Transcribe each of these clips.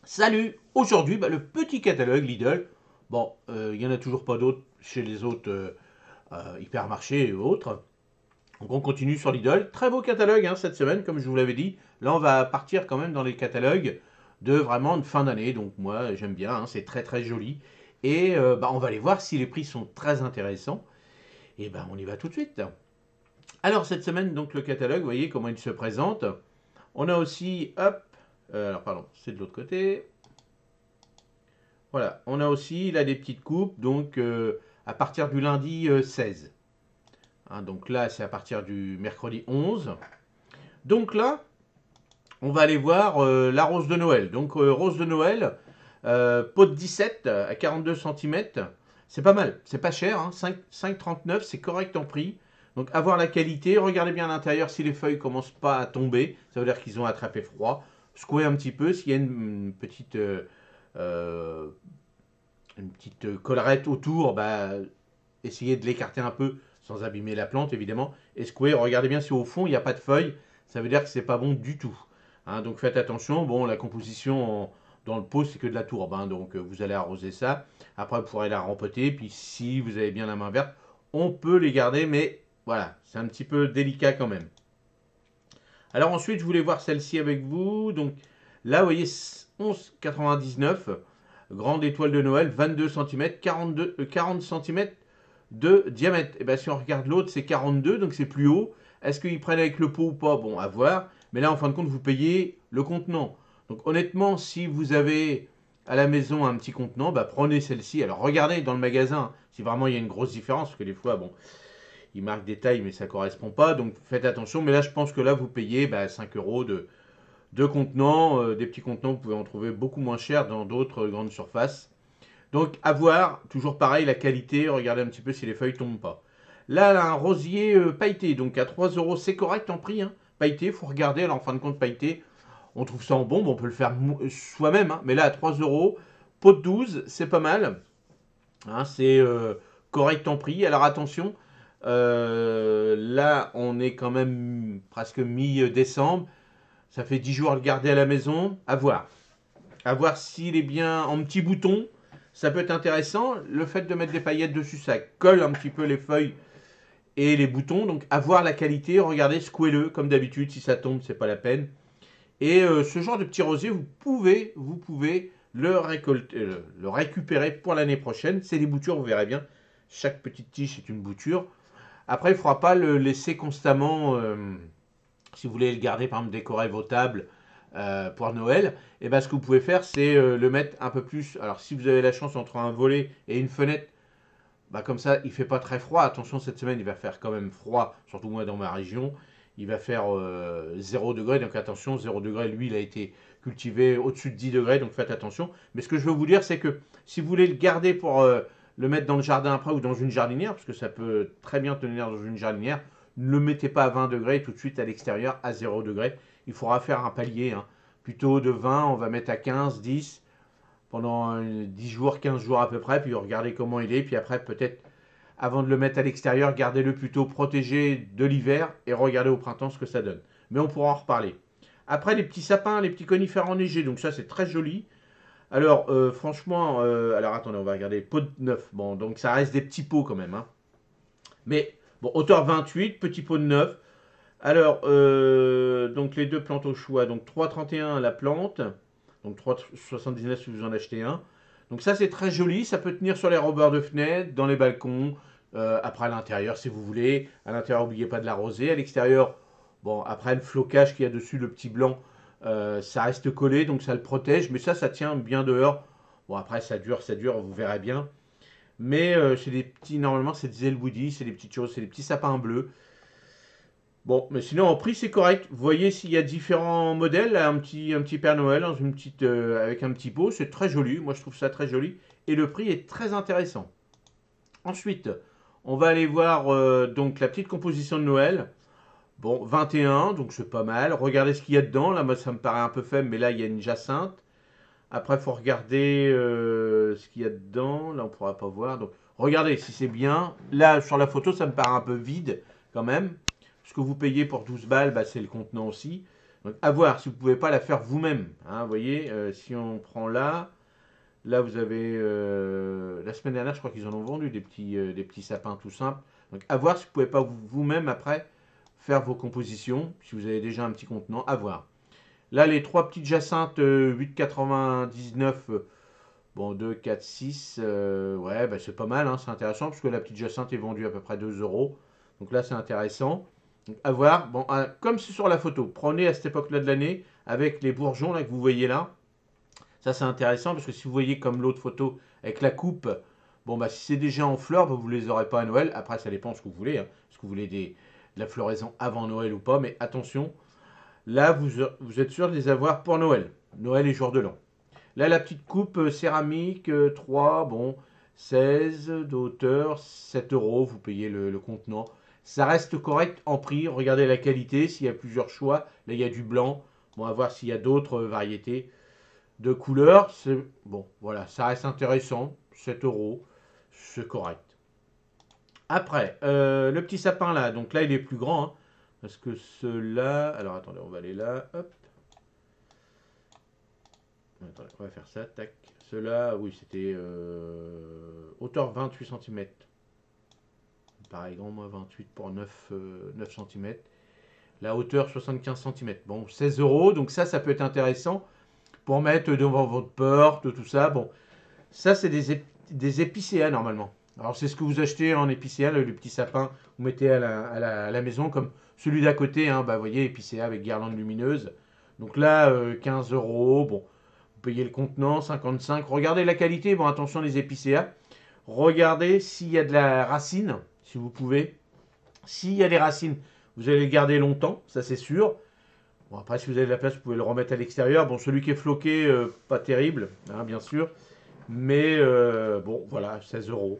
Salut! Aujourd'hui, le petit catalogue Lidl. Bon, il n'y en a toujours pas d'autres chez les autres hypermarchés et autres. Donc on continue sur Lidl. Très beau catalogue hein, cette semaine, comme je vous l'avais dit. Là, on va partir quand même dans les catalogues de vraiment de fin d'année. Donc moi, j'aime bien, hein, c'est très très joli. Et on va aller voir si les prix sont très intéressants. Et on y va tout de suite. Alors cette semaine, donc le catalogue, vous voyez comment il se présente. On a aussi, hop, alors pardon, c'est de l'autre côté. Voilà, on a aussi là des petites coupes, donc à partir du lundi 16. Hein, donc là, c'est à partir du mercredi 11. Donc là, on va aller voir la rose de Noël. Donc rose de Noël, pot de 17 à 42 cm. C'est pas mal, c'est pas cher, hein, 5,39, c'est correct en prix. Donc avoir la qualité, regardez bien à l'intérieur si les feuilles commencent pas à tomber, ça veut dire qu'ils ont attrapé froid. Secouez un petit peu, s'il y a euh, une petite collerette autour, essayez de l'écarter un peu sans abîmer la plante évidemment. Et secouer, regardez bien si au fond il n'y a pas de feuilles, ça veut dire que c'est pas bon du tout. Hein, donc faites attention, bon la composition dans le pot c'est que de la tourbe, hein, donc vous allez arroser ça. Après vous pourrez la rempoter, puis si vous avez bien la main verte, on peut les garder, mais voilà, c'est un petit peu délicat quand même. Alors ensuite je voulais voir celle-ci avec vous, donc là vous voyez 11,99. Grande étoile de Noël, 22 cm, 40 cm de diamètre. Et bien si on regarde l'autre, c'est 42, donc c'est plus haut. Est-ce qu'ils prennent avec le pot ou pas? Bon, à voir. Mais là, en fin de compte, vous payez le contenant. Donc honnêtement, si vous avez à la maison un petit contenant, prenez celle-ci. Alors regardez dans le magasin si vraiment il y a une grosse différence, parce que des fois, bon, ils marquent des tailles, mais ça ne correspond pas. Donc faites attention. Mais là, je pense que là, vous payez 5 euros de contenants. Des petits contenants, vous pouvez en trouver beaucoup moins cher dans d'autres grandes surfaces. Donc à voir, toujours pareil, la qualité, regardez un petit peu si les feuilles tombent pas. Là, elle a un rosier pailleté, donc à 3 euros, c'est correct en prix. Hein. Pailleté, faut regarder, alors en fin de compte, pailleté, on trouve ça en bombe, on peut le faire soi-même, hein, mais là à 3 euros, pot de 12, c'est pas mal. Hein, c'est correct en prix. Alors attention, là on est quand même presque mi-décembre, ça fait 10 jours à le garder à la maison, à voir. À voir s'il est bien en petits boutons. Ça peut être intéressant. Le fait de mettre des paillettes dessus, ça colle un petit peu les feuilles et les boutons. Donc, à voir la qualité. Regardez, secouez-le comme d'habitude. Si ça tombe, c'est pas la peine. Et ce genre de petit rosier, vous pouvez le récupérer pour l'année prochaine. C'est des boutures, vous verrez bien. Chaque petite tige est une bouture. Après, il ne faudra pas le laisser constamment. Si vous voulez le garder, par exemple, décorer vos tables pour Noël, et ce que vous pouvez faire, c'est le mettre un peu plus. Alors, si vous avez la chance entre un volet et une fenêtre, comme ça, il ne fait pas très froid. Attention, cette semaine, il va faire quand même froid, surtout moi dans ma région. Il va faire 0 degré, donc attention, 0 degré, lui, il a été cultivé au-dessus de 10 degrés, donc faites attention. Mais ce que je veux vous dire, c'est que si vous voulez le garder pour le mettre dans le jardin après ou dans une jardinière, parce que ça peut très bien tenir dans une jardinière, ne le mettez pas à 20 degrés tout de suite à l'extérieur à 0 degré. Il faudra faire un palier. Hein. Plutôt de 20, on va mettre à 15, 10 pendant 10 jours, 15 jours à peu près, puis regardez comment il est, puis après peut-être avant de le mettre à l'extérieur, gardez-le plutôt protégé de l'hiver et regardez au printemps ce que ça donne. Mais on pourra en reparler. Après les petits sapins, les petits conifères enneigés, donc ça c'est très joli. Alors franchement, alors attendez, on va regarder pot de 9. Bon, donc ça reste des petits pots quand même. Hein. Mais bon, hauteur 28, petit pot de 9. Alors, donc les deux plantes au choix. Donc 3,31 la plante. Donc 3,79 si vous en achetez un. Donc ça c'est très joli. Ça peut tenir sur les rebords de fenêtres, dans les balcons. Après à l'intérieur si vous voulez. À l'intérieur n'oubliez pas de l'arroser. À l'extérieur, bon après le flocage qu'il y a dessus, le petit blanc, ça reste collé. Donc ça le protège. Mais ça tient bien dehors. Bon après ça dure, vous verrez bien. Mais c'est des petits, normalement c'est des Elwoody, c'est des petites choses, c'est des petits sapins bleus. Bon, mais sinon en prix c'est correct. Vous voyez s'il y a différents modèles, un petit Père Noël dans une petite, avec un petit pot, c'est très joli. Moi je trouve ça très joli et le prix est très intéressant. Ensuite, on va aller voir donc la petite composition de Noël. Bon, 21, donc c'est pas mal. Regardez ce qu'il y a dedans. Là, moi ça me paraît un peu faible, mais là il y a une jacinthe. Après, il faut regarder ce qu'il y a dedans. Là, on ne pourra pas voir. Donc, regardez si c'est bien. Là, sur la photo, ça me paraît un peu vide quand même. Ce que vous payez pour 12 balles, c'est le contenant aussi. Donc à voir si vous ne pouvez pas la faire vous-même. Hein, vous voyez, si on prend là, là vous avez la semaine dernière, je crois qu'ils en ont vendu des petits sapins tout simples. Donc à voir si vous ne pouvez pas vous-même après faire vos compositions, si vous avez déjà un petit contenant, à voir. Là, les trois petites jacinthes 8,99, bon, 2, 4, 6, ouais, bah, c'est pas mal, hein, c'est intéressant, parce que la petite jacinthe est vendue à peu près 2 euros. Donc là, c'est intéressant. Donc, à voir, bon, comme c'est sur la photo, prenez à cette époque-là de l'année, avec les bourgeons là, que vous voyez là. Ça, c'est intéressant, parce que si vous voyez comme l'autre photo, avec la coupe, bon, bah, si c'est déjà en fleurs, bah, vous ne les aurez pas à Noël. Après, ça dépend ce que vous voulez, hein. Est-ce que vous voulez de la floraison avant Noël ou pas, mais attention, là, vous êtes sûr de les avoir pour Noël. Noël et jour de l'an. Là, la petite coupe céramique, 3, bon, 16 d'auteur, 7 euros, vous payez le contenant. Ça reste correct en prix. Regardez la qualité, s'il y a plusieurs choix. Là, il y a du blanc. Bon, à voir s'il y a d'autres variétés de couleurs. Bon, voilà, ça reste intéressant. 7 euros, c'est correct. Après, le petit sapin là, donc là, il est plus grand, hein, parce que ceux-là. Alors, attendez, on va aller là. Hop. Attendez, on va faire ça, tac. Ceux-là, oui, c'était hauteur 28 cm. Pareil, grand, moi, 28 pour 9 cm. La hauteur 75 cm. Bon, 16 euros, donc ça peut être intéressant pour mettre devant votre porte, tout ça. Bon, ça, c'est des épicéas normalement. Alors, c'est ce que vous achetez en épicéa, le petit sapin, vous mettez à la maison, comme celui d'à côté, hein, bah, vous voyez, épicéa avec guirlande lumineuse. Donc là, 15 euros. Bon, vous payez le contenant, 55. Regardez la qualité. Bon, attention les épicéas. Regardez s'il y a de la racine, si vous pouvez. S'il y a des racines, vous allez le garder longtemps, ça c'est sûr. Bon, après, si vous avez de la place, vous pouvez le remettre à l'extérieur. Bon, celui qui est floqué, pas terrible, hein, bien sûr. Mais bon, voilà, 16 euros.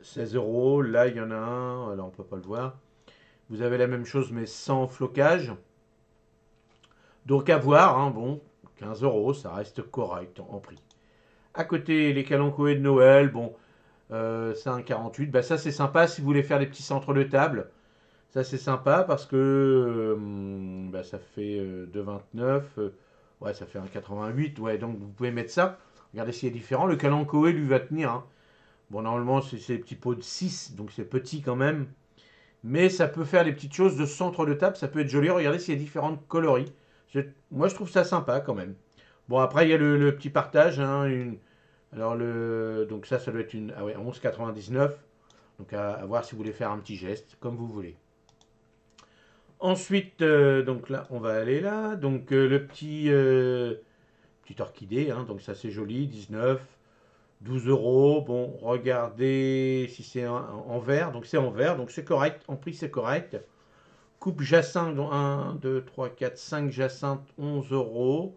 16 euros, là il y en a un, là on peut pas le voir. Vous avez la même chose mais sans flocage. Donc à voir, hein, bon, 15 euros, ça reste correct en prix. À côté, les calanchoës de Noël, bon, c'est un 48. Bah, ça, c'est sympa si vous voulez faire des petits centres de table. Ça, c'est sympa parce que bah, ça fait 2,29. Ouais, ça fait un 88. Ouais, donc vous pouvez mettre ça. Regardez s'il est différent. Le calanchoé, lui, va tenir, hein. Bon, normalement, c'est des petits pots de 6, donc c'est petit quand même. Mais ça peut faire des petites choses de centre de table. Ça peut être joli. Regardez s'il y a différentes coloris. Moi, je trouve ça sympa quand même. Bon, après, il y a le petit partage, hein, alors, donc ça doit être une ah ouais, 11,99. Donc, à voir si vous voulez faire un petit geste, comme vous voulez. Ensuite, donc là, on va aller là. Donc, le petit orchidée, hein, donc ça, c'est joli, 19, 12 euros. Bon, regardez si c'est en vert. Donc, c'est en vert, donc c'est correct. En prix, c'est correct. Coupe jacinthe, 1, 2, 3, 4, 5 jacinthes, 11 euros.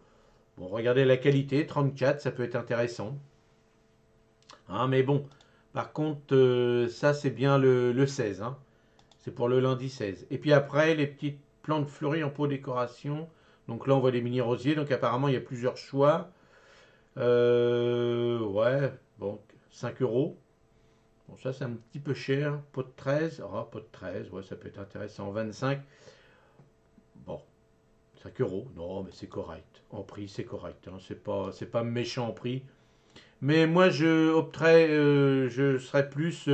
Bon, regardez la qualité, 34, ça peut être intéressant. Hein, mais bon, par contre, ça c'est bien le 16. Hein. C'est pour le lundi 16. Et puis après, les petites plantes fleuries en pot décoration. Donc là, on voit des mini rosiers. Donc apparemment, il y a plusieurs choix. Ouais, bon, 5 euros. Bon, ça c'est un petit peu cher. Pot de 13. Ah, pot de 13, ouais, ça peut être intéressant. 25. Bon, 5 euros. Non, mais c'est correct. En prix, c'est correct. Hein. C'est pas méchant en prix. Mais moi, je serais plus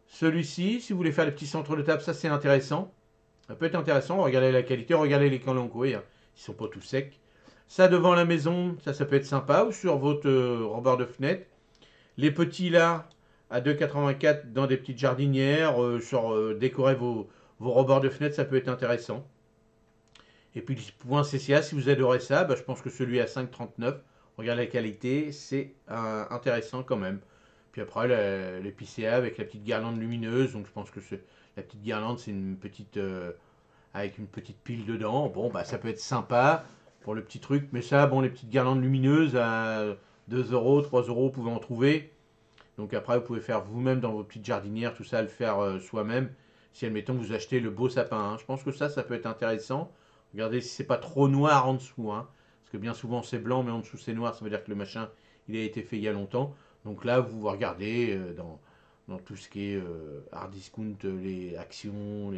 celui-ci. Si vous voulez faire les petits centres de table, ça c'est intéressant. Ça peut être intéressant. Regardez la qualité, regardez les calanchoés, hein. Ils sont pas tout secs. Ça devant la maison, ça peut être sympa. Ou sur votre rebord de fenêtre. Les petits là, à 2,84 dans des petites jardinières, décorer vos rebords de fenêtre, ça peut être intéressant. Et puis le point CCA, si vous adorez ça, bah, je pense que celui à 5,39, regardez la qualité, c'est intéressant quand même. Puis après, l'épicéa avec la petite guirlande lumineuse, donc je pense que la petite guirlande, c'est une petite avec une petite pile dedans. Bon, bah ça peut être sympa pour le petit truc, mais ça, bon, les petites guirlandes lumineuses à 2 euros, 3 euros, vous pouvez en trouver. Donc après, vous pouvez faire vous-même dans vos petites jardinières, tout ça, le faire soi-même. Si, admettons, vous achetez le beau sapin, hein. Je pense que ça peut être intéressant. Regardez si c'est pas trop noir en dessous, hein. Parce que bien souvent c'est blanc, mais en dessous c'est noir, ça veut dire que le machin, il a été fait il y a longtemps. Donc là, vous regardez dans tout ce qui est hard discount, les actions,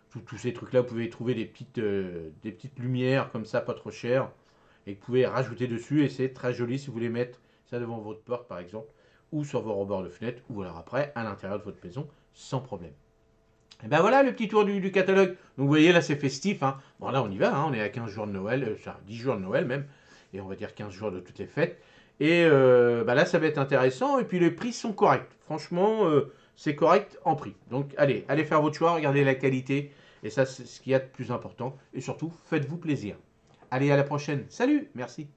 tous ces trucs-là, vous pouvez trouver des petites lumières comme ça, pas trop chères, et que vous pouvez rajouter dessus, et c'est très joli si vous voulez mettre ça devant votre porte par exemple, ou sur vos rebords de fenêtre, ou alors après à l'intérieur de votre maison, sans problème. Et ben voilà le petit tour du catalogue. Donc vous voyez là c'est festif. Hein. Bon là on y va, hein. On est à 15 jours de Noël, enfin 10 jours de Noël même, et on va dire 15 jours de toutes les fêtes. Et bah là ça va être intéressant, et puis les prix sont corrects. Franchement c'est correct en prix. Donc allez faire votre choix, regardez la qualité, et ça c'est ce qu'il y a de plus important. Et surtout faites-vous plaisir. Allez à la prochaine, salut, merci.